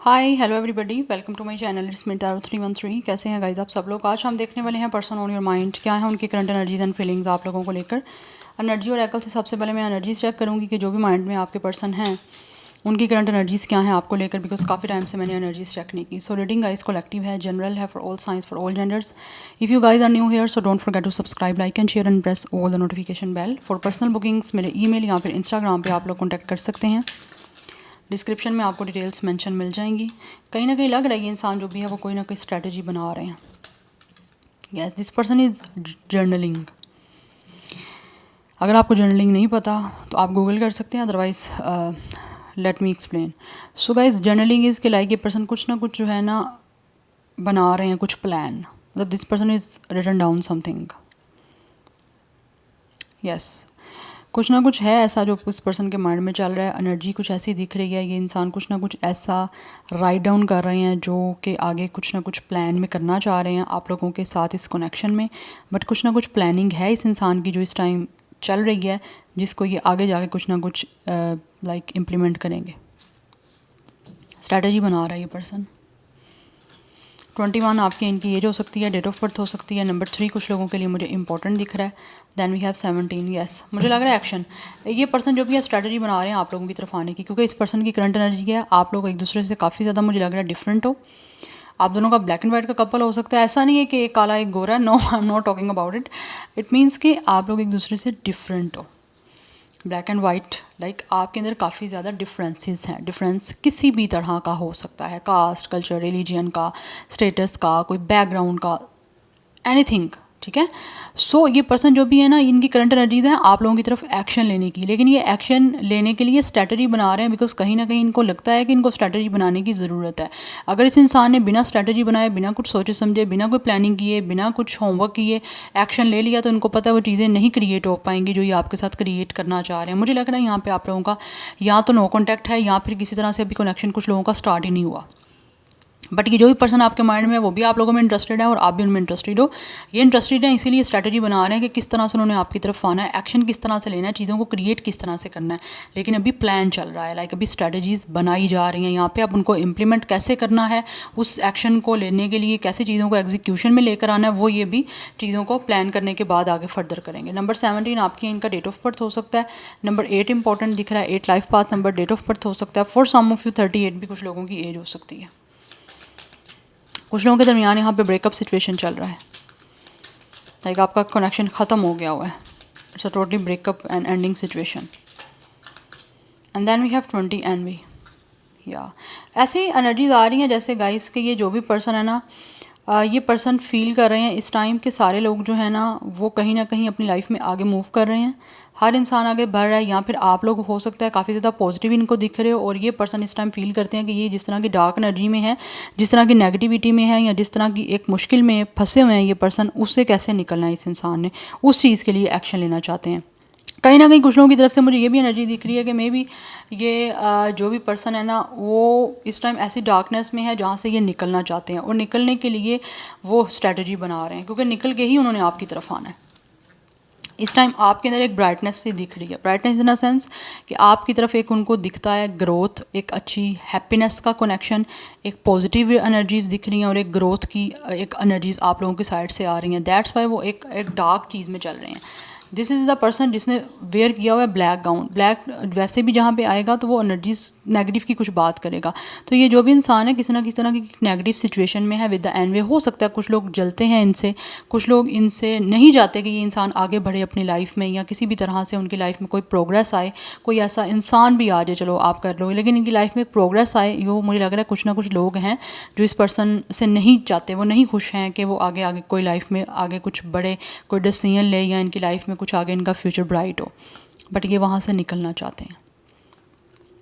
Hi hello everybody, welcome to my channel it's me tarot 313। कैसे हैं guys आप सब लोग। आज हम देखने वाले हैं पर्सन ऑन योर माइंड, क्या है उनकी करंट एनर्जीज एंड फीलिंग्स आप लोगों को लेकर। एनर्जी और एकल से सबसे पहले मैं एनर्जीज चेक करूंगी कि जो भी माइंड में आपके पर्सन हैं उनकी करंट एनर्जीज क्या हैं आपको लेकर, बिकॉज काफ़ी टाइम से मैंने एनर्जीज चेक नहीं की। सो रीडिंग गाइस कलेक्टिव है, जनरल है, for all signs, for all genders. If you guys are new here so don't forget to subscribe, like and share and press all the notification bell. For personal bookings मेरे email या फिर Instagram पे आप लोग contact कर सकते हैं। Description में आपको डिटेल्स मेंशन मिल जाएंगी। कहीं ना कहीं लग रहा है ये इंसान जो भी है वो कोई ना कोई स्ट्रैटेजी बना रहे हैं। Yes, this person is journaling. अगर आपको जर्नलिंग नहीं पता तो आप गूगल कर सकते हैं, otherwise let me explain. So guys, journaling is के लाइक ये पर्सन कुछ ना कुछ जो है ना बना रहे हैं, कुछ प्लान। मतलब this person is written down something. Yes, कुछ ना कुछ है ऐसा जो उस पर्सन के माइंड में चल रहा है। एनर्जी कुछ ऐसी दिख रही है, ये इंसान कुछ ना कुछ ऐसा राइट डाउन कर रहे हैं जो कि आगे कुछ ना कुछ प्लान में करना चाह रहे हैं आप लोगों के साथ इस कनेक्शन में। बट कुछ ना कुछ प्लानिंग है इस इंसान की जो इस टाइम चल रही है, जिसको ये आगे जाके कुछ ना कुछ लाइक इम्प्लीमेंट करेंगे। स्ट्रैटेजी बना रहा है ये पर्सन। 21 आपकी इनकी एज हो सकती है, डेट ऑफ बर्थ हो सकती है। नंबर 3 कुछ लोगों के लिए मुझे इंपॉर्टेंट दिख रहा है। Then we have 17। यस, मुझे लग रहा है एक्शन। ये पर्सन जो भी है स्ट्रैटेजी बना रहे हैं आप लोगों की तरफ आने की, क्योंकि इस पर्सन की करंट एनर्जी है आप लोग एक दूसरे से काफ़ी ज़्यादा मुझे लग रहा है डिफरेंट हो। आप दोनों का ब्लैक एंड वाइट का कपल हो सकता है। ऐसा नहीं है कि एक काला एक गोरा, no I am not talking about it. It means कि आप लोग एक दूसरे से डिफरेंट हो। ब्लैक एंड वाइट लाइक आपके अंदर काफ़ी ज़्यादा डिफरेंसेस हैं। डिफरेंस किसी भी तरह का हो सकता है, कास्ट, कल्चर, रिलीजन का, स्टेटस का, कोई बैकग्राउंड का, एनीथिंग। ठीक है। सो ये पर्सन जो भी है ना, इनकी करंट एनर्जीज हैं आप लोगों की तरफ एक्शन लेने की, लेकिन ये एक्शन लेने के लिए स्ट्रैटेजी बना रहे हैं, बिकॉज कहीं ना कहीं इनको लगता है कि इनको स्ट्रैटेजी बनाने की ज़रूरत है। अगर इस इंसान ने बिना स्ट्रैटेजी बनाए, बिना कुछ सोचे समझे, बिना कोई प्लानिंग किए, बिना कुछ होमवर्क किए एक्शन ले लिया, तो इनको पता है वो चीज़ें नहीं क्रिएट हो पाएंगी जो ये आपके साथ क्रिएट करना चाह रहे हैं। मुझे लग रहा है यहाँ पे आप लोगों का या तो नो कॉन्टैक्ट है या फिर किसी तरह से अभी कनेक्शन कुछ लोगों का स्टार्ट ही नहीं हुआ। बट ये जो भी पर्सन आपके माइंड में है वो भी आप लोगों में इंटरेस्टेड है और आप भी उनमें इंटरेस्टेड हो। ये इंटरेस्टेड है, इसीलिए स्ट्रैटेजी बना रहे हैं कि किस तरह से उन्होंने आपकी तरफ आना है, एक्शन किस तरह से लेना है, चीज़ों को क्रिएट किस तरह से करना है। लेकिन अभी प्लान चल रहा है, लाइक अभी स्ट्रैटेजीज बनाई जा रही हैं यहाँ पे। अब उनको इम्प्लीमेंट कैसे करना है, उस एक्शन को लेने के लिए कैसे चीज़ों को एग्जीक्यूशन में लेकर आना है, वो ये भी चीज़ों को प्लान करने के बाद आगे फर्दर करेंगे। नंबर 17 आपकी इनका डेट ऑफ बर्थ हो सकता है। नंबर 8 इंपॉर्टेंट दिख रहा है, 8 life path number, date of birth हो सकता है। फॉर सम ऑफ यू 38 भी कुछ लोगों की एज हो सकती है। कुछ लोगों के दरमियान यहाँ पे ब्रेकअप सिचुएशन चल रहा है, लाइक आपका कनेक्शन ख़त्म हो गया हुआ है। It's a totally breakup and ending situation. And then we have 20 envy. या ऐसी एनर्जीज आ रही हैं जैसे गाइस के ये जो भी पर्सन है ना, ये पर्सन फील कर रहे हैं इस टाइम के सारे लोग जो है ना कहीं ना कहीं अपनी लाइफ में आगे मूव कर रहे हैं। हर इंसान आगे बढ़ रहा है, या फिर आप लोग हो सकता है काफ़ी ज़्यादा पॉजिटिव इनको दिख रहे हो, और ये पर्सन इस टाइम फील करते हैं कि ये जिस तरह की डार्क एनर्जी में है, जिस तरह की नेगेटिविटी में है, या जिस तरह की एक मुश्किल में फंसे हुए हैं ये पर्सन, उससे कैसे निकलना है इस इंसान ने, उस चीज़ के लिए एक्शन लेना चाहते हैं। कहीं ना कहीं कुछ लोगों की तरफ से मुझे ये भी एनर्जी दिख रही है कि मे बी ये जो भी पर्सन है ना वो इस टाइम ऐसी डार्कनेस में है जहाँ से ये निकलना चाहते हैं, और निकलने के लिए वो स्ट्रैटेजी बना रहे हैं, क्योंकि निकल के ही उन्होंने आपकी तरफ आना है। इस टाइम आपके अंदर एक ब्राइटनेस सी दिख रही है, ब्राइटनेस इन द सेंस कि आपकी तरफ एक उनको दिखता है ग्रोथ, एक अच्छी हैप्पीनेस का कनेक्शन, एक पॉजिटिव एनर्जीज दिख रही हैं, और एक ग्रोथ की एक एनर्जीज आप लोगों की साइड से आ रही हैं। दैट्स वाई वो एक डार्क चीज़ में चल रहे हैं। दिस इज़ द पर्सन जिसने वेयर किया हुआ है ब्लैक गाउन। ब्लैक वैसे भी जहाँ पे आएगा तो वो एनर्जीज नेगेटिव की कुछ बात करेगा। तो ये जो भी इंसान है किसी ना किसी तरह की नेगेटिव सिचुएशन में है विद द एनवे। हो सकता है कुछ लोग जलते हैं इनसे, कुछ लोग इनसे नहीं चाहते कि ये इंसान आगे बढ़े अपनी लाइफ में, या किसी भी तरह से उनकी लाइफ में कोई प्रोग्रेस आए, कोई ऐसा इंसान भी आ जाए, चलो आप कर लो, लेकिन इनकी लाइफ में एक प्रोग्रेस आए। वो मुझे लग रहा है कुछ ना कुछ लोग हैं जो इस पर्सन से नहीं चाहते, वो नहीं खुश हैं कि वो आगे आगे कोई लाइफ में आगे कुछ बड़े, कोई डिसीजन ले, या इनकी लाइफ में कुछ आगे इनका फ्यूचर ब्राइट हो, बट ये वहाँ से निकलना चाहते हैं।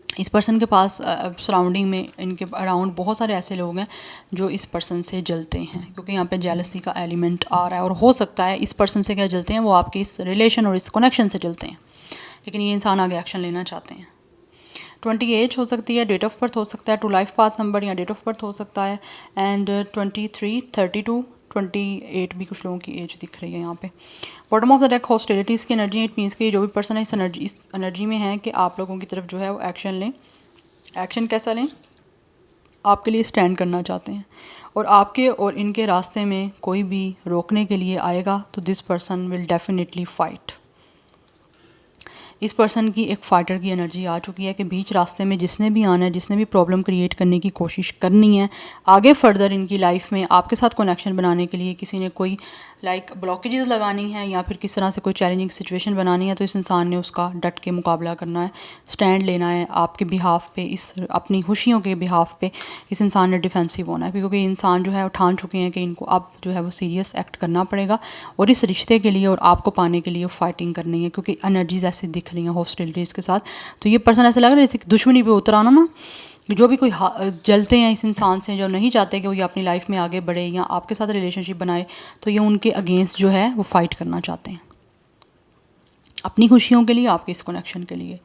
इस पर्सन के पास सराउंडिंग में इनके अराउंड बहुत सारे ऐसे लोग हैं जो इस पर्सन से जलते हैं, क्योंकि यहाँ पे जेलसी का एलिमेंट आ रहा है, और हो सकता है इस पर्सन से क्या जलते हैं, वो आपके इस रिलेशन और इस कनेक्शन से जलते हैं, लेकिन ये इंसान आगे एक्शन लेना चाहते हैं। 20 एज हो सकती है, डेट ऑफ बर्थ हो सकता है, 2 लाइफ पाथ नंबर या डेट ऑफ बर्थ हो सकता है, एंड 23, 32, 28 भी कुछ लोगों की एज दिख रही है यहाँ पे। Bottom of the deck hostilities की एनर्जी। इट मीन्स कि जो भी पर्सन है इस एनर्जी में है कि आप लोगों की तरफ जो है वो एक्शन लें। एक्शन कैसा लें? आपके लिए स्टैंड करना चाहते हैं, और आपके और इनके रास्ते में कोई भी रोकने के लिए आएगा तो this person will definitely fight. इस पर्सन की एक फ़ाइटर की एनर्जी आ चुकी है कि बीच रास्ते में जिसने भी आना है, जिसने भी प्रॉब्लम क्रिएट करने की कोशिश करनी है, आगे फर्दर इनकी लाइफ में आपके साथ कनेक्शन बनाने के लिए किसी ने कोई ब्लॉकेजेस लगानी है या फिर किस तरह से कोई चैलेंजिंग सिचुएशन बनानी है, तो इस इंसान ने उसका डट के मुकाबला करना है, स्टैंड लेना है आपके बिहाफ पे, इस अपनी खुशियों के बिहाफ पे इस इंसान ने डिफेंसिव होना है, क्योंकि इंसान जो है ठान चुके हैं कि इनको अब जो है वो सीरियस एक्ट करना पड़ेगा और इस रिश्ते के लिए और आपको पाने के लिए फाइटिंग करनी है, क्योंकि एनर्जीज ऐसी दिख रही हैं हॉस्टिलिटीज़ के साथ। तो ये पर्सन ऐसा लग रहा है जैसे दुश्मनी पे उतर आना ना, जो भी कोई जलते हैं इस इंसान से, जो नहीं चाहते कि वो ये अपनी लाइफ में आगे बढ़े या आपके साथ रिलेशनशिप बनाए, तो ये उनके अगेंस्ट जो है वो फाइट करना चाहते हैं अपनी खुशियों के लिए, आपके इस कनेक्शन के लिए।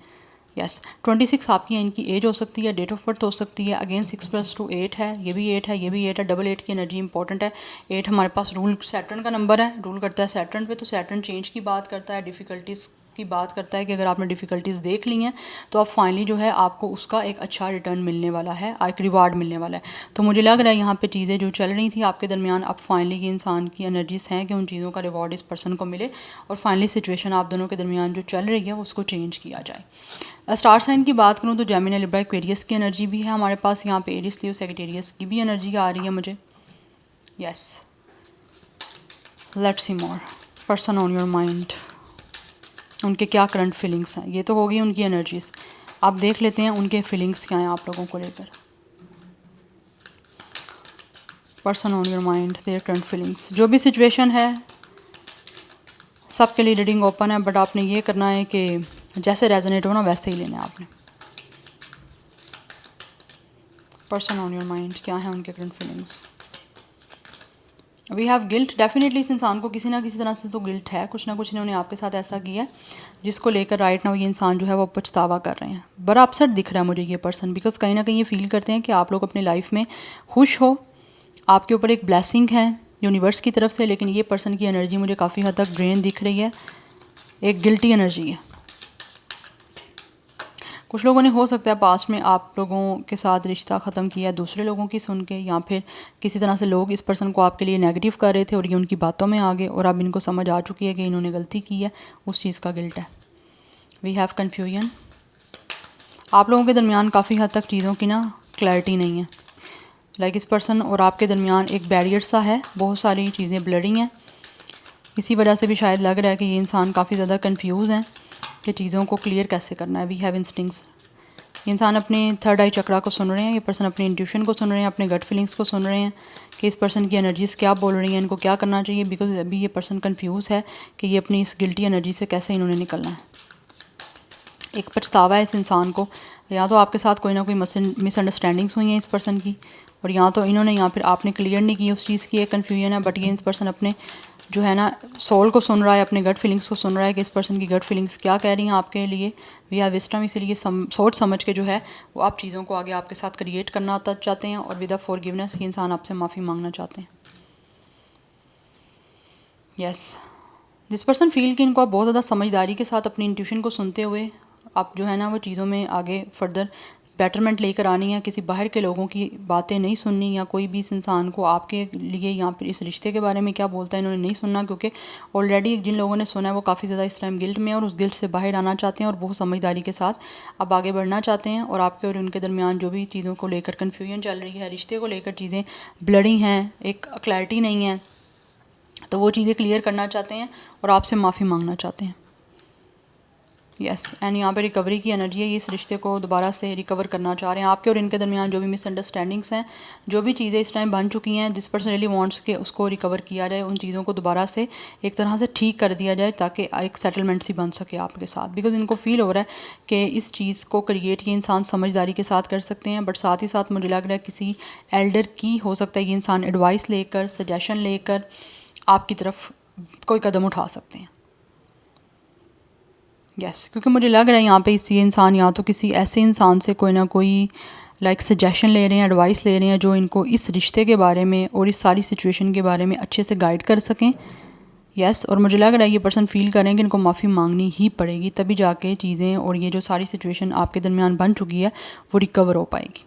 यस 26 आपकी इनकी एज हो सकती है, डेट ऑफ बर्थ हो सकती है। अगेन 6 + 2 8 है, ये भी 8 है, ये भी 8 है। डबल 8 की एनर्जी इंपॉर्टेंट है। 8 हमारे पास रूल सैटर्न का नंबर है, रूल करता है सैटर्न पे, तो सैटर्न चेंज की बात करता है, डिफ़िकल्टीज़ की बात करता है कि अगर आपने डिफ़िकल्टीज़ देख ली हैं तो अब फाइनली जो है आपको उसका एक अच्छा रिटर्न मिलने वाला है, एक रिवार्ड मिलने वाला है। तो मुझे लग रहा है यहाँ पे चीज़ें जो चल रही थी आपके दरमियान, अब फाइनली ये इंसान की एनर्जीज़ हैं कि उन चीज़ों का रिवॉर्ड इस पर्सन को मिले और फाइनली सिचुएशन आप दोनों के दरमियान जो चल रही है उसको चेंज किया जाए। स्टार साइन की बात करूँ तो जेमिनी, लिब्रा, एक्वेरियस की एनर्जी भी है हमारे पास यहाँ पे, एरिस, लियो, सैजिटेरियस की भी एनर्जी आ रही है मुझे। Yes let's see more person on your mind, उनके क्या करंट फीलिंग्स हैं। ये तो होगी उनकी एनर्जीज, आप देख लेते हैं उनके फीलिंग्स क्या हैं आप लोगों को लेकर। Person on your mind, their current feelings, जो भी सिचुएशन है सबके लिए रीडिंग ओपन है, बट आपने ये करना है कि जैसे रेजोनेट हो ना वैसे ही लेना है आपने। पर्सन ऑन योर माइंड, क्या है उनके current feelings. We have guilt, definitely इस इंसान को किसी ना किसी तरह से तो गिल्ट है, कुछ ना कुछ इन्होंने आपके साथ ऐसा किया है जिसको लेकर राइट नाउ ये इंसान जो है वो पछतावा कर रहे हैं। बड़ा अपसेट दिख रहा है मुझे ये पर्सन, बिकॉज कहीं ना कहीं ये फील करते हैं कि आप लोग अपनी लाइफ में खुश हो, आपके ऊपर एक ब्लेसिंग है यूनिवर्स की तरफ से, लेकिन ये पर्सन की एनर्जी मुझे काफ़ी हद तक ड्रेन दिख रही है, एक गिल्टी एनर्जी है। कुछ लोगों ने हो सकता है पास्ट में आप लोगों के साथ रिश्ता ख़त्म किया दूसरे लोगों की सुन के, या फिर किसी तरह से लोग इस पर्सन को आपके लिए नेगेटिव कर रहे थे और ये उनकी बातों में आ गए और अब इनको समझ आ चुकी है कि इन्होंने गलती की है, उस चीज़ का गिल्ट है। वी हैव कन्फ्यूजन, आप लोगों के दरमियान काफ़ी हद तक चीज़ों की ना क्लैरिटी नहीं है। इस पर्सन और आपके दरमियान एक बैरियर सा है, बहुत सारी चीज़ें ब्लरिंग हैं, इसी वजह से भी शायद लग रहा है कि ये इंसान काफ़ी ज़्यादा कन्फ्यूज़ हैं कि चीज़ों को क्लियर कैसे करना है। वी हैव इंस्टिंक्ट्स, ये इंसान अपने थर्ड आई चक्रा को सुन रहे हैं, ये पर्सन अपनी इंट्यूशन को सुन रहे हैं, अपने गट फीलिंग्स को सुन रहे हैं कि इस पर्सन की एनर्जीज़ क्या बोल रही हैं, इनको क्या करना चाहिए, बिकॉज अभी ये पर्सन कंफ्यूज है कि ये अपनी इस गिल्टी एनर्जी से कैसे इन्होंने निकलना है। एक पछतावा है इस इंसान को, या तो आपके साथ कोई ना कोई मिसअंडरस्टैंडिंग्स हुई हैं इस पर्सन की, और या तो इन्होंने या फिर आपने क्लियर नहीं की उस चीज़ की, एक कन्फ्यूजन है। बट ये इस पर्सन अपने जो है ना सोल को सुन रहा है, अपने गट फीलिंग्स को सुन रहा है कि इस पर्सन की गट फीलिंग्स क्या कह रही हैं आपके लिए। वी हैव विस्डम, इसीलिए सोच समझ के जो है वो आप चीज़ों को आगे आपके साथ क्रिएट करना चाहते हैं, और विद अ फॉरगिवनेस ये इंसान आपसे माफ़ी मांगना चाहते हैं। यस दिस पर्सन फील कि इनको आप बहुत ज़्यादा समझदारी के साथ अपनी इंट्यूशन को सुनते हुए आप जो है ना वो चीज़ों में आगे फर्दर बेटरमेंट लेकर आनी है, किसी बाहर के लोगों की बातें नहीं सुननी, या कोई भी इस इंसान को आपके लिए या फिर इस रिश्ते के बारे में क्या बोलता है इन्होंने नहीं सुनना, क्योंकि ऑलरेडी जिन लोगों ने सुना है वो काफ़ी ज़्यादा इस टाइम गिल्ट में है और उस गिल्ट से बाहर आना चाहते हैं और बहुत समझदारी के साथ अब आगे बढ़ना चाहते हैं। और आपके और उनके दरमियान जो भी चीज़ों को लेकर कन्फ्यूजन चल रही है, रिश्ते को लेकर चीज़ें ब्लडी हैं, एक क्लैरिटी नहीं है, तो वो चीज़ें क्लियर करना चाहते हैं और आपसे माफ़ी मांगना चाहते हैं। यस एंड यहाँ पे रिकवरी की एनर्जी है, ये इस रिश्ते को दोबारा से रिकवर करना चाह रहे हैं। आपके और इनके दरमियान जो भी मिसअंडरस्टैंडिंग्स हैं, जो भी चीज़ें इस टाइम बन चुकी हैं, दिस पर्सन रियली वांट्स के उसको रिकवर किया जाए, उन चीज़ों को दोबारा से एक तरह से ठीक कर दिया जाए ताकि एक सेटलमेंट सी बन सके आपके साथ। बिकॉज इनको फील हो रहा है कि इस चीज़ को क्रिएट ये इंसान समझदारी के साथ कर सकते हैं, बट साथ ही साथ मुझे लग रहा है किसी एल्डर की हो सकता है ये इंसान एडवाइस लेकर, सजेशन लेकर आपकी तरफ कोई कदम उठा सकते हैं। यस क्योंकि मुझे लग रहा है यहाँ पे ये इंसान या तो किसी ऐसे इंसान से कोई ना कोई सजेशन ले रहे हैं, एडवाइस ले रहे हैं, जो इनको इस रिश्ते के बारे में और इस सारी सिचुएशन के बारे में अच्छे से गाइड कर सकें। यस और मुझे लग रहा है ये पर्सन फील करें कि इनको माफ़ी मांगनी ही पड़ेगी, तभी जाके चीज़ें और ये जो सारी सिचुएशन आपके दरमियान बन चुकी है वो रिकवर हो पाएगी।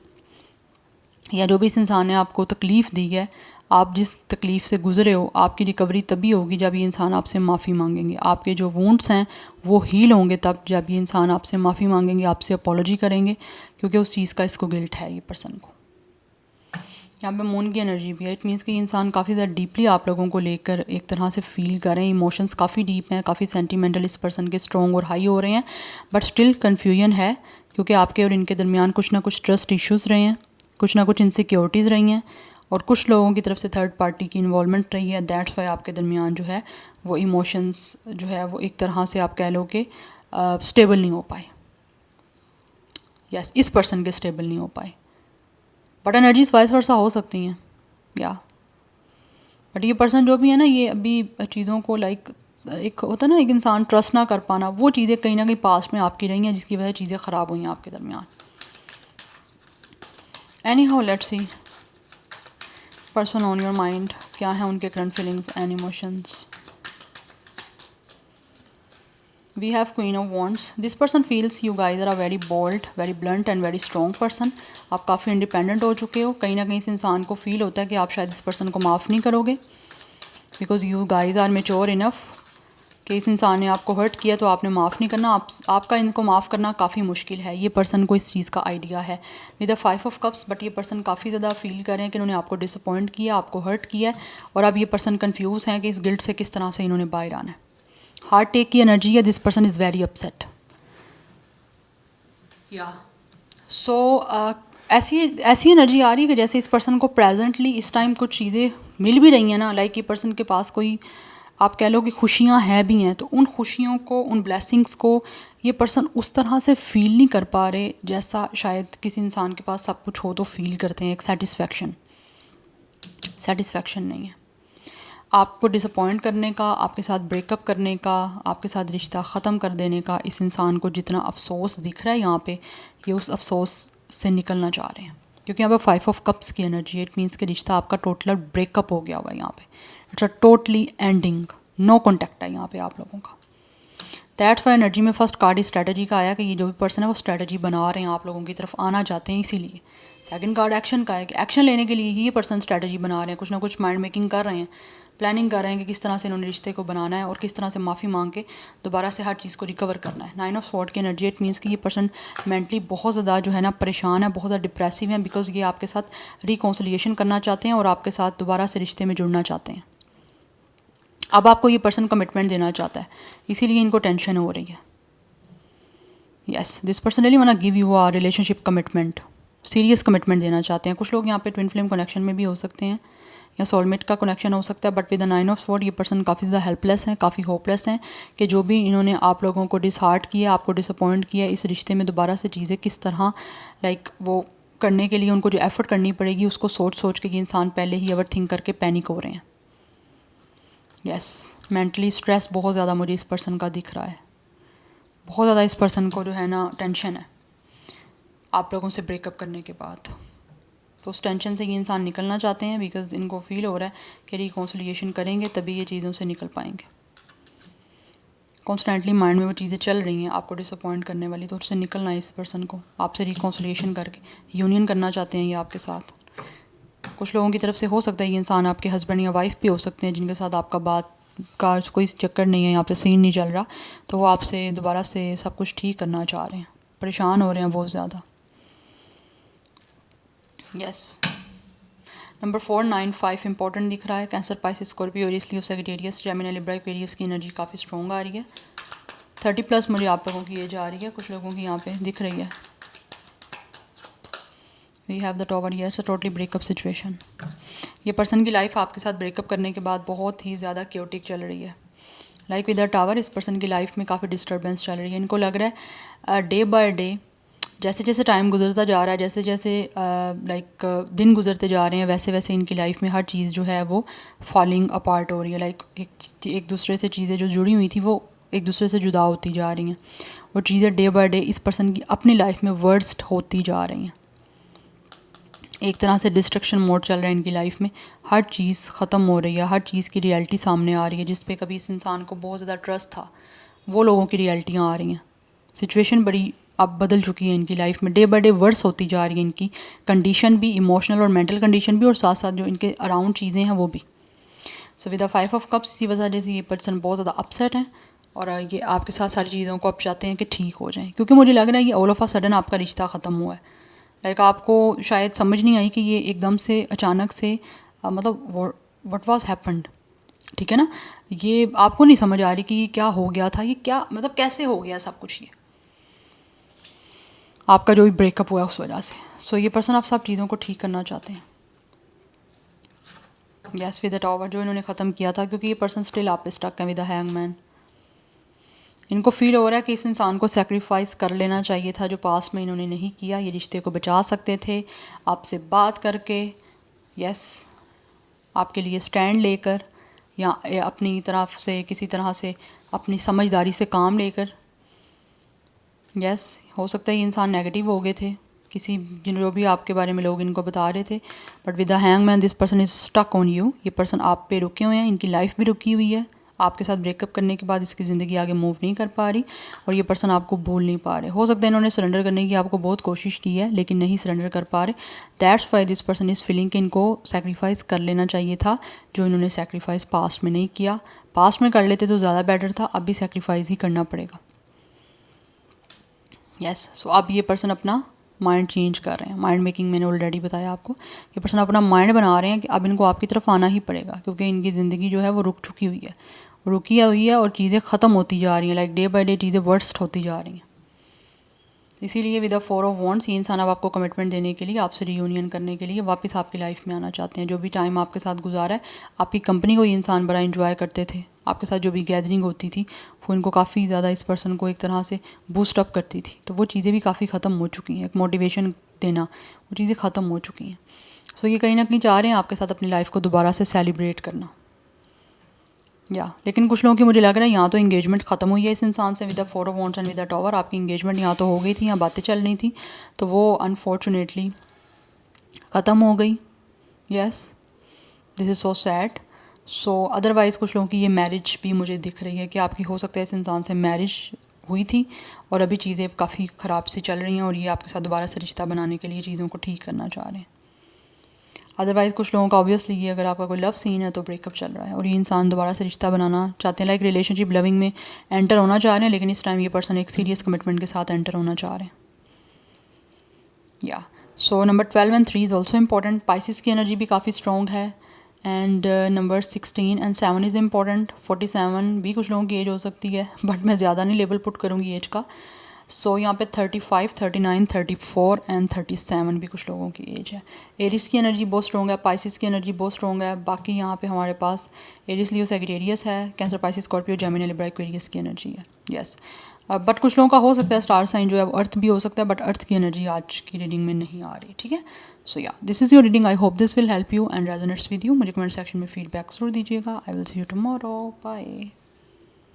या जो भी इस इंसान ने आपको तकलीफ़ दी है, आप जिस तकलीफ़ से गुज़रे हो, आपकी रिकवरी तभी होगी जब ये इंसान आपसे माफ़ी मांगेंगे। आपके जो वुंड्स हैं वो हील होंगे तब जब ये इंसान आपसे माफ़ी मांगेंगे, आपसे अपॉलॉजी करेंगे, क्योंकि उस चीज़ का इसको गिल्ट है ये पर्सन को। यहाँ पे मून की एनर्जी भी है। इट मीन्स कि ये इंसान काफ़ी ज़्यादा डीपली आप लोगों को लेकर एक तरह से फील कर रहे हैं। इमोशंस काफ़ी डीप हैं, काफ़ी सेंटिमेंटल इस पर्सन के स्ट्रॉन्ग और हाई हो रहे हैं, बट स्टिल कन्फ्यूजन है, क्योंकि आपके और इनके दरमियान कुछ ना कुछ ट्रस्ट इश्यूज़ रहे हैं, कुछ ना कुछ इनसिक्योरिटीज़ रही हैं, और कुछ लोगों की तरफ से थर्ड पार्टी की इन्वॉल्वमेंट रही है। दैट्स वाई आपके दरमियान जो है वो इमोशंस जो है वो एक तरह से आप कह लो कि स्टेबल नहीं हो पाए। यस, इस पर्सन के स्टेबल नहीं हो पाए, बट एनर्जीज वाइस वर्सा हो सकती हैं या। बट ये पर्सन जो भी है ना, ये अभी चीज़ों को लाइक एक होता है ना, एक इंसान ट्रस्ट ना कर पाना, वो चीज़ें कहीं ना कहीं पास्ट में आपकी रही हैं जिसकी वजह से चीज़ें ख़राब हुई हैं आपके दरमियान। Any how let's see person on your mind, क्या है उनके current feelings and emotions. We have Queen of Wands. This person feels you guys are a very bold, very blunt and very strong person. आप काफ़ी independent हो चुके हो। कहीं ना कहीं इस इंसान को फील होता है कि आप शायद इस पर्सन को माफ़ नहीं करोगे, because you guys are mature enough कि इस इंसान ने आपको हर्ट किया तो आपने माफ़ नहीं करना। आपका इनको माफ़ करना काफ़ी मुश्किल है। ये पर्सन को इस चीज़ का आइडिया है with the 5 of cups, but ये पर्सन काफ़ी ज़्यादा फील कर रहे हैं कि इन्होंने आपको डिसअपॉइंट किया, आपको हर्ट किया है, और अब ये पर्सन कन्फ्यूज़ हैं कि इस गिल्ट से किस तरह से इन्होंने बाहर आना है। हार्ट टेक की एनर्जी है। This person is very upset या सो ऐसी एनर्जी आ रही है कि जैसे इस पर्सन को प्रेजेंटली इस टाइम कुछ चीज़ें मिल भी रही हैं ना, लाइक ये पर्सन के पास कोई आप कह लो कि खुशियाँ हैं भी हैं, तो उन खुशियों को, उन ब्लेसिंग्स को ये पर्सन उस तरह से फील नहीं कर पा रहे जैसा शायद किसी इंसान के पास सब कुछ हो तो फील करते हैं। एक सेटिस्फैक्शन नहीं है। आपको डिसअपॉइंट करने का, आपके साथ ब्रेकअप करने का, आपके साथ रिश्ता ख़त्म कर देने का इस इंसान को जितना अफसोस दिख रहा है यहाँ पे, ये उस अफसोस से निकलना चाह रहे हैं, क्योंकि यहाँ पे 5 ऑफ कप्स की एनर्जी है। इट मीन्स कि रिश्ता आपका टोटल ब्रेकअप हो गया हुआ है यहाँ पे। It's a totally ending, no contact है यहाँ पे आप लोगों का। दैट्स वाई एनर्जी में फर्स्ट कार्ड स्ट्रैटेजी का आया कि ये जो भी पर्सन है वो स्ट्रैटेजी बना रहे हैं, आप लोगों की तरफ आना चाहते हैं, इसीलिए। सेकंड कार्ड एक्शन का है कि एक्शन लेने के लिए ही ये पर्सन स्ट्रैटेजी बना रहे हैं, कुछ ना कुछ माइंड मेकिंग कर रहे हैं, प्लानिंग कर रहे हैं कि किस तरह से इन्होंने रिश्ते को बनाना है और किस तरह से माफ़ी मांग के दोबारा से हर चीज़ को रिकवर करना है। 9 ऑफ स्वॉर्ड की एनर्जी, इट मीन्स कि ये पर्सन मेंटली बहुत ज़्यादा जो है ना परेशान है, बहुत ज़्यादा डिप्रेसिव है, बिकॉज ये आपके साथ रिकॉन्सिलिएशन करना चाहते हैं और आपके साथ दोबारा से रिश्ते में जुड़ना चाहते हैं। अब आपको ये पर्सन कमिटमेंट देना चाहता है, इसीलिए इनको टेंशन हो रही है। Yes, this person really want to give you a relationship commitment, serious commitment देना चाहते हैं। कुछ लोग यहाँ पे ट्विन फ्लेम कनेक्शन में भी हो सकते हैं या सोलमेट का कनेक्शन हो सकता है, but with the 9 of sword ये पर्सन काफ़ी ज़्यादा हेल्पलेस हैं, काफ़ी होपलेस हैं कि जो भी इन्होंने आप लोगों को डिसहार्ट किया, आपको डिसअपॉइंट किया, इस रिश्ते में दोबारा से चीज़ें किस तरह लाइक वो करने के लिए उनको जो एफर्ट करनी पड़ेगी उसको सोच के ये इंसान पहले ही ओवर थिंक करके पैनिक हो रहे हैं। यस, मेंटली स्ट्रेस बहुत ज़्यादा मुझे इस पर्सन का दिख रहा है। बहुत ज़्यादा इस पर्सन को जो है ना टेंशन है आप लोगों से ब्रेकअप करने के बाद। तो उस टेंशन से ये इंसान निकलना चाहते हैं, बिकॉज इनको फील हो रहा है कि रिकॉन्सिलिएशन करेंगे तभी ये चीज़ों से निकल पाएंगे। कॉन्स्टेंटली माइंड में वो चीज़ें चल रही हैं आपको डिसअपॉइंट करने वाली, तो उससे निकलना है इस पर्सन को। आपसे रिकॉन्सिलिएशन करके यूनियन करना चाहते हैं ये आपके साथ। कुछ लोगों की तरफ से हो सकता है ये इंसान आपके हस्बैंड या वाइफ भी हो सकते हैं जिनके साथ आपका बात का कोई चक्कर नहीं है, यहाँ पे सीन नहीं चल रहा, तो वो आपसे दोबारा से सब कुछ ठीक करना चाह रहे हैं, परेशान हो रहे हैं बहुत ज़्यादा। यस, नंबर 4, 9, 5 इंपॉर्टेंट दिख रहा है। कैंसर, पाइसिस, स्कॉर्पियो, इसलिए सेजिटेरियस, जेमिनी, लिब्रा, एक्वेरियस की एनर्जी काफ़ी स्ट्रॉन्ग आ रही है। 30+ मुझे आप लोगों की एज आ रही है, कुछ लोगों की यहाँ पे दिख रही है। We have the tower, yes, a totally breakup situation. ये पर्सन की लाइफ आपके साथ ब्रेकअप करने के बाद बहुत ही ज़्यादा क्योटिक चल रही है। लाइक विद द टावर इस पर्सन की लाइफ में काफ़ी डिस्टर्बेंस चल रही है। इनको लग रहा है डे बाय डे, जैसे जैसे टाइम गुजरता जा रहा है, जैसे जैसे लाइक दिन गुजरते जा रहे हैं, वैसे वैसे इनकी लाइफ में हर चीज़ जो है वो फॉलिंग अपार्ट हो रही है। लाइक एक दूसरे से चीज़ें जो जुड़ी हुई थी वो एक दूसरे से जुदा होती जा रही हैं। वो चीज़ें डे बाय डे इस पर्सन की अपनी लाइफ में वर्स्ट होती जा रही हैं। एक तरह से डिस्ट्रक्शन मोड चल रहा है इनकी लाइफ में। हर चीज़ ख़त्म हो रही है, हर चीज़ की रियलिटी सामने आ रही है। जिस पे कभी इस इंसान को बहुत ज़्यादा ट्रस्ट था, वो लोगों की रियलिटियाँ आ रही हैं। सिचुएशन बड़ी अब बदल चुकी है इनकी लाइफ में, डे बाय डे वर्स होती जा रही है इनकी कंडीशन भी, इमोशनल और मेंटल कंडीशन भी, और साथ साथ जो इनके अराउंड चीज़ें हैं वो भी। So with the 5 of cups इसी वजह से ये पर्सन बहुत ज़्यादा अपसेट हैं और ये आपके साथ सारी चीज़ों को आप चाहते हैं कि ठीक हो जाएं, क्योंकि मुझे लग रहा है ये ऑल ऑफ अ सडन आपका रिश्ता ख़त्म हुआ है। लाइक आपको शायद समझ नहीं आई कि ये एकदम से अचानक से मतलब व्हाट वाज हैपेंड, ठीक है ना, ये आपको नहीं समझ आ रही कि ये क्या हो गया था, ये क्या मतलब कैसे हो गया सब कुछ, ये आपका जो भी ब्रेकअप हुआ है उस वजह से। सो ये पर्सन आप सब चीज़ों को ठीक करना चाहते हैं। यस विद द टॉवर जो इन्होंने ख़त्म किया था, क्योंकि ये पर्सन स्टिल आप पे स्टक है विद द हैंगमैन। इनको फील हो रहा है कि इस इंसान को सेक्रीफाइस कर लेना चाहिए था जो पास्ट में इन्होंने नहीं किया, ये रिश्ते को बचा सकते थे आपसे बात करके, यस आपके लिए स्टैंड लेकर या अपनी तरफ से किसी तरह से अपनी समझदारी से काम लेकर। यस हो सकता है ये इंसान नेगेटिव हो गए थे किसी जो भी आपके बारे में लोग इनको बता रहे थे, but with the hangman this person is stuck on you. ये पर्सन आप पे रुके हुए हैं, इनकी लाइफ भी रुकी हुई है, आपके साथ ब्रेकअप करने के बाद इसकी ज़िंदगी आगे मूव नहीं कर पा रही और ये पर्सन आपको भूल नहीं पा रहे। हो सकता है इन्होंने सरेंडर करने की आपको बहुत कोशिश की है लेकिन नहीं सरेंडर कर पा रहे। That's why this person is feeling कि इनको सेक्रीफाइस कर लेना चाहिए था जो इन्होंने सेक्रीफाइस पास्ट में नहीं किया। पास्ट में कर लेते तो ज़्यादा बेटर था, अब भी सेक्रीफाइस ही करना पड़ेगा। यस सो अब ये पर्सन अपना माइंड चेंज कर रहे हैं। माइंड मेकिंग मैंने ऑलरेडी बताया आपको, ये पर्सन अपना माइंड बना रहे हैं कि अब इनको आपकी तरफ आना ही पड़ेगा, क्योंकि इनकी ज़िंदगी जो है वो रुक चुकी हुई है, रुकी हुई है और चीज़ें ख़त्म होती जा रही हैं, लाइक डे बाय डे चीज़ें वर्स्ट होती जा रही हैं। इसीलिए विद द 4 ऑफ वॉन्ड्स ये इंसान अब आपको कमिटमेंट देने के लिए, आपसे रियूनियन करने के लिए वापस आपकी लाइफ में आना चाहते हैं। जो भी टाइम आपके साथ गुजारा है, आपकी कंपनी को ये इंसान बड़ा इंजॉय करते थे, आपके साथ जो भी गैदरिंग होती थी वो इनको काफ़ी ज़्यादा इस पर्सन को एक तरह से बूस्ट अप करती थी, तो वो चीज़ें भी काफ़ी ख़त्म हो चुकी हैं। एक मोटिवेशन देना, वो चीज़ें ख़त्म हो चुकी हैं। सो ये कहीं ना कहीं चाह रहे हैं आपके साथ अपनी लाइफ को दोबारा से सेलिब्रेट करना, लेकिन कुछ लोगों की मुझे लग रहा है यहाँ तो इंगेजमेंट ख़त्म हुई है इस इंसान से with the 4 of wands and with the tower. आपकी इंगेजमेंट यहाँ तो हो गई थी, यहाँ बातें चल रही थी, तो वो अनफॉर्चुनेटली ख़त्म हो गई। Yes this is so sad. So otherwise कुछ लोगों की ये मैरिज भी मुझे दिख रही है कि आपकी हो सकता है इस इंसान से मैरिज हुई थी और अभी चीज़ें काफ़ी ख़राब सी चल रही हैं और ये आपके साथ दोबारा से रिश्ता बनाने के लिए चीज़ों को ठीक करना चाह रहे हैं। अदरवाइज़ कुछ लोगों का ऑब्वियसली ये अगर आपका कोई लव सीन है तो ब्रेकअप चल रहा है और ये इंसान दोबारा से रिश्ता बनाना चाहते हैं, लाइक रिलेशनशिप लविंग में एंटर होना चाह रहे हैं, लेकिन इस टाइम ये पर्सन एक सीरियस कमिटमेंट के साथ एंटर होना चाह रहे हैं। So number 12 and 3 is also important. Pisces की एनर्जी भी काफ़ी स्ट्रॉन्ग है and number 16 and 7 is important. 47 भी कुछ लोगों की एज हो सकती है, बट मैं ज़्यादा नहीं लेबल पुट करूँगी एज का। सो यहाँ पे 35, 39, 34 एंड 37 भी कुछ लोगों की एज है। एरिस की एनर्जी बहुत स्ट्रॉन्ग है, पाइसिस की एनर्जी बहुत स्ट्रॉन्ग है। बाकी यहाँ पे हमारे पास एरिस, लियो, सैजिटेरियस है, cancer, Pisces, Scorpio, Gemini, Libra, Aquarius की एनर्जी है। यस बट कुछ लोगों का हो सकता है स्टार साइन जो है अर्थ भी हो सकता है, बट अर्थ की एनर्जी आज की रीडिंग में नहीं आ रही, ठीक है। So this is your reading. I hope this will help you and resonates with you. मुझे कमेंट सेक्शन में फीडबैक जरूर दीजिएगा। I will see you tomorrow. Bye.